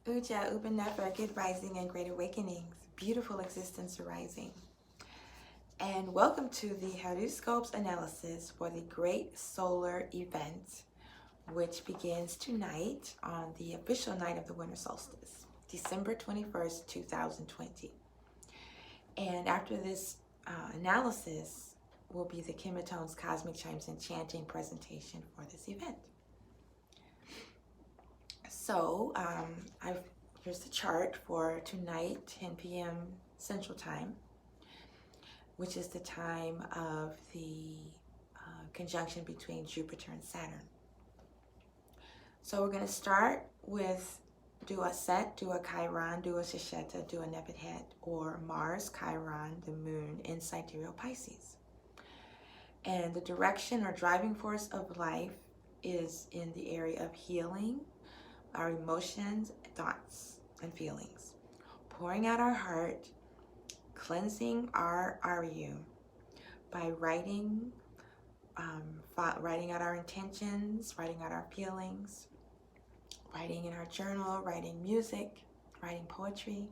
Uja, Ubanefer, Good Rising and Great Awakenings, beautiful existence arising. And welcome to the HeruScopes analysis for the Great Solar Event, which begins tonight on the official night of the winter solstice, December 21st, 2020. And after this analysis will be the KemeTones, Cosmic Chimes, and Chanting presentation for this event. So here's the chart for tonight, 10 p.m. Central Time, which is the time of the conjunction between Jupiter and Saturn. So we're going to start with Dua Set, Dua Chiron, Dua Shisheta, Dua Nebuchadnezzar, or Mars, Chiron, the moon in sidereal Pisces. And the direction or driving force of life is in the area of healing our emotions, thoughts, and feelings, pouring out our heart, cleansing our RU by writing out our intentions, writing out our feelings, writing in our journal, writing music, writing poetry,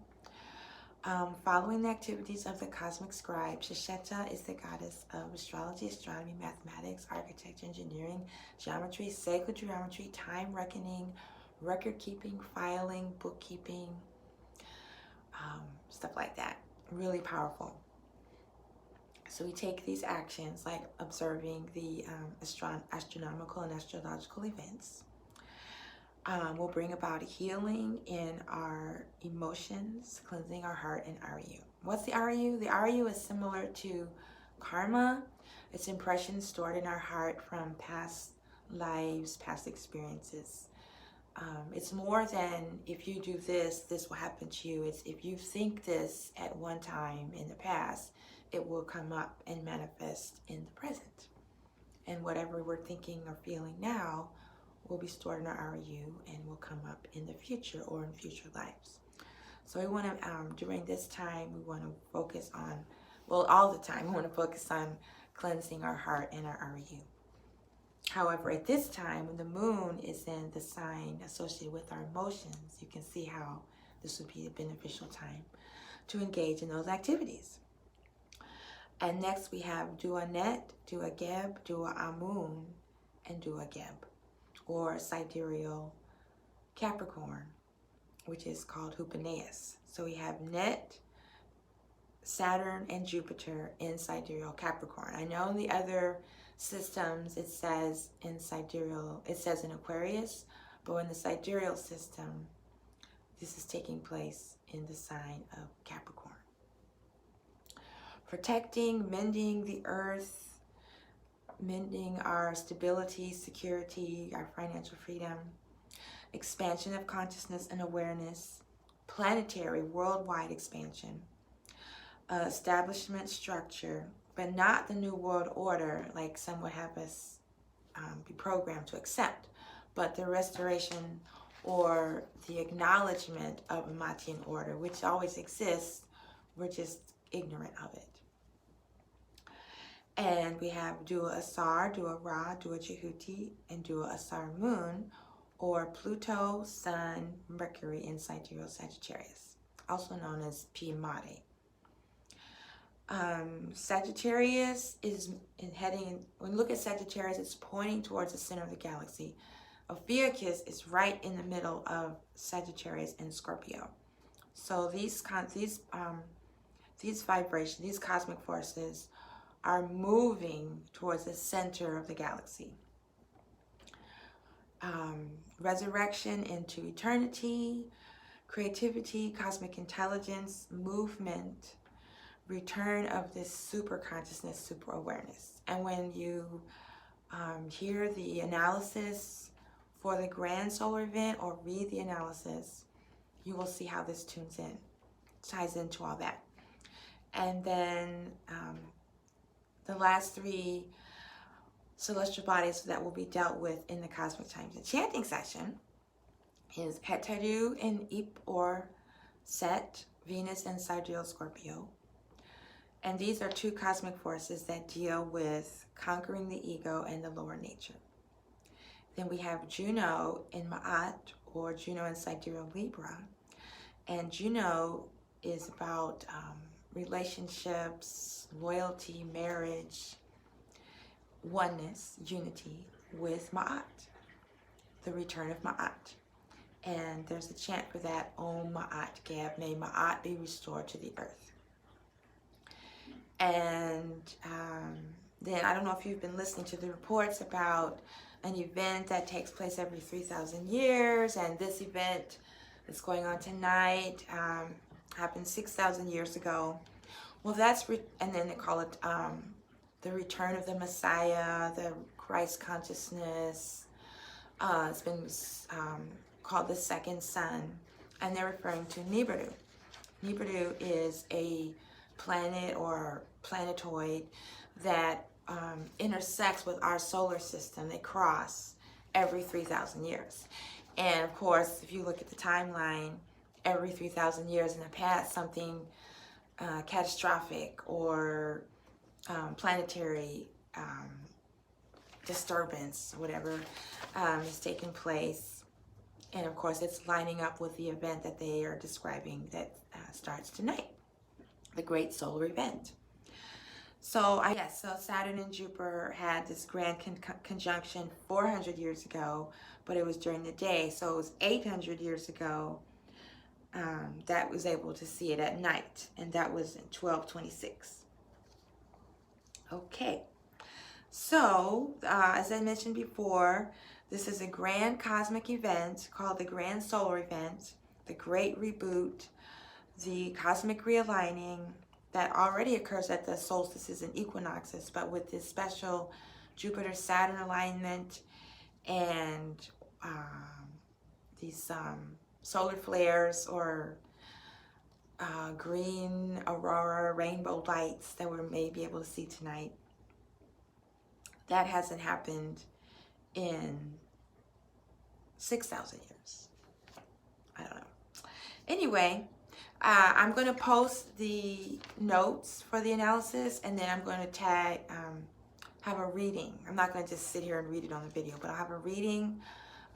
following the activities of the cosmic scribe. Shisheta is the goddess of astrology, astronomy, mathematics, architecture, engineering, geometry, sacred geometry, time reckoning, record keeping, filing, bookkeeping, stuff like that. Really powerful. So we take these actions like observing the astronomical and astrological events. Will bring about a healing in our emotions, cleansing our heart and RU. What's the RU? The RU is similar to karma. It's impressions stored in our heart from past lives, past experiences. It's more than if you do this, this will happen to you. It's if you think this at one time in the past, it will come up and manifest in the present. And whatever we're thinking or feeling now will be stored in our RU and will come up in the future or in future lives. So we want to, during this time, we want to focus on, well, all the time, we want to focus on cleansing our heart and our RU. However, at this time, when the moon is in the sign associated with our emotions, you can see how this would be a beneficial time to engage in those activities. And next we have Dua Net, Dua Geb, Dua Amun, and Dua Geb, or sidereal Capricorn, which is called Hupaneus. So we have Net, Saturn, and Jupiter in sidereal Capricorn. I know in the other systems it says in sidereal, it says in Aquarius, but in the sidereal system, this is taking place in the sign of Capricorn. Protecting, mending the earth, mending our stability, security, our financial freedom, expansion of consciousness and awareness, planetary, worldwide expansion, establishment structure, but not the New World Order like some would have us be programmed to accept, but the restoration or the acknowledgement of a Matian order, which always exists, we're just ignorant of it. And we have Dua Asar, Dua Ra, Dua Jehuti, and Dua Asar Moon, or Pluto, Sun, Mercury in sidereal Sagittarius, also known as Pi Mare. Sagittarius is heading, when you look at Sagittarius, it's pointing towards the center of the galaxy. Ophiuchus is right in the middle of Sagittarius and Scorpio. So these vibrations, these cosmic forces are moving towards the center of the galaxy. Resurrection into eternity, creativity, cosmic intelligence, movement, return of this super consciousness, super awareness. And when you hear the analysis for the grand solar event or read the analysis, you will see how this ties into all that. And then the last three celestial bodies that will be dealt with in the Cosmic Chimes and Chanting session is Heteru in Ip or Set, Venus in sidereal Scorpio. And these are two cosmic forces that deal with conquering the ego and the lower nature. Then we have Juno in Ma'at or Juno in sidereal Libra. And Juno is about relationships, loyalty, marriage, oneness, unity with Ma'at, the return of Ma'at. And there's a chant for that, Om Ma'at Gab, may Ma'at be restored to the earth. And then I don't know if you've been listening to the reports about an event that takes place every 3,000 years, and this event that's going on tonight happened 6,000 years ago. Well, that's, and then they call it the return of the Messiah, the Christ consciousness. It's been called the second sun, and they're referring to Nibiru. Nibiru is a planet or planetoid that intersects with our solar system. They cross every 3,000 years. And of course, if you look at the timeline, every 3,000 years in the past, something catastrophic or planetary disturbance, whatever, is taking place. And of course, it's lining up with the event that they are describing that starts tonight, the great solar event. So so Saturn and Jupiter had this grand conjunction 400 years ago, but it was during the day. So it was 800 years ago that was able to see it at night, and that was in 1226. Okay, so as I mentioned before, this is a grand cosmic event called the Grand Solar Event, the Great Reboot, the Cosmic Realigning that already occurs at the solstices and equinoxes, but with this special Jupiter-Saturn alignment and these solar flares or green aurora rainbow lights that we may be able to see tonight. That hasn't happened in 6,000 years. I don't know. Anyway, I'm going to post the notes for the analysis, and then I'm going to tag, have a reading. I'm not going to just sit here and read it on the video, but I'll have a reading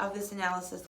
of this analysis